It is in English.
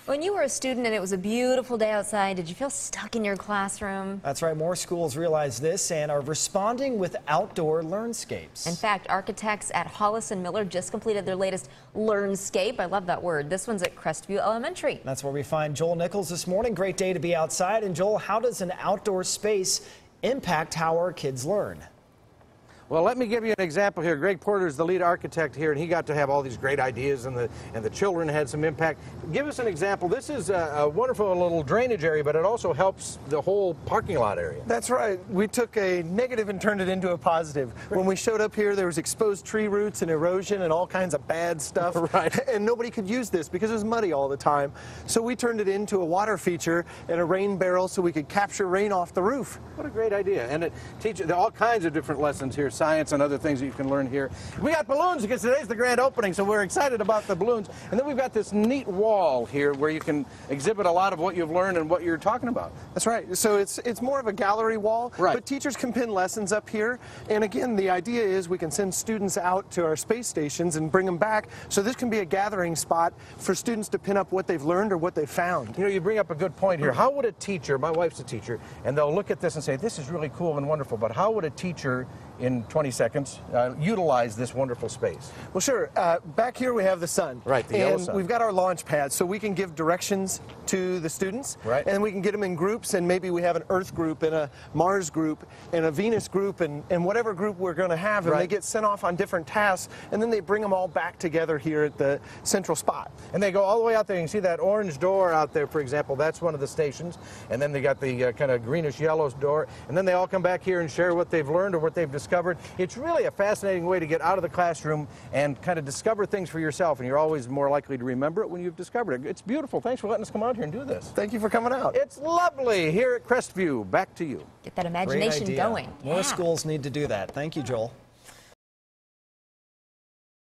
When you were a student and it was a beautiful day outside, did you feel stuck in your classroom? That's right. More schools realize this and are responding with outdoor Learnscapes. In fact, architects at Hollis and Miller just completed their latest Learnscape. I love that word. This one's at Crestview Elementary. That's where we find Joel Nichols this morning. Great day to be outside. And Joel, how does an outdoor space impact how our kids learn? Well, let me give you an example here. Greg Porter is the lead architect here, and he got to have all these great ideas, and the children had some impact. Give us an example. This is a wonderful little drainage area, but it also helps the whole parking lot area. That's right. We took a negative and turned it into a positive. When we showed up here, there was exposed tree roots and erosion and all kinds of bad stuff. Right. And nobody could use this because it was muddy all the time. So we turned it into a water feature and a rain barrel so we could capture rain off the roof. What a great idea. And it teaches all kinds of different lessons here, science and other things that you can learn here. We got balloons because today's the grand opening, so we're excited about the balloons. And then we've got this neat wall here where you can exhibit a lot of what you've learned and what you're talking about. That's right. So it's more of a gallery wall, right. But teachers can pin lessons up here. And again, the idea is we can send students out to our space stations and bring them back. So this can be a gathering spot for students to pin up what they've learned or what they've found. You know, you bring up a good point here. How would a teacher, my wife's a teacher, and they'll look at this and say, this is really cool and wonderful, but how would a teacher in 20 seconds utilize this wonderful space? Well, sure. Back here we have the sun. Right, the yellow sun. And we've got our launch pad, so we can give directions to the students. Right. And we can get them in groups, and maybe we have an Earth group and a Mars group and a Venus group and whatever group we're going to have. And right. They get sent off on different tasks, and then they bring them all back together here at the central spot. And they go all the way out there. You can see that orange door out there, for example. That's one of the stations. And then they got the kind of greenish-yellow door. And then they all come back here and share what they've learned or what they've discovered. It's really a fascinating way to get out of the classroom and kind of discover things for yourself, and you're always more likely to remember it when you've discovered it. It's beautiful. Thanks for letting us come out here and do this. Thank you for coming out. It's lovely here at Crestview. Back to you. Get that imagination going. More schools need to do that. Thank you, Joel.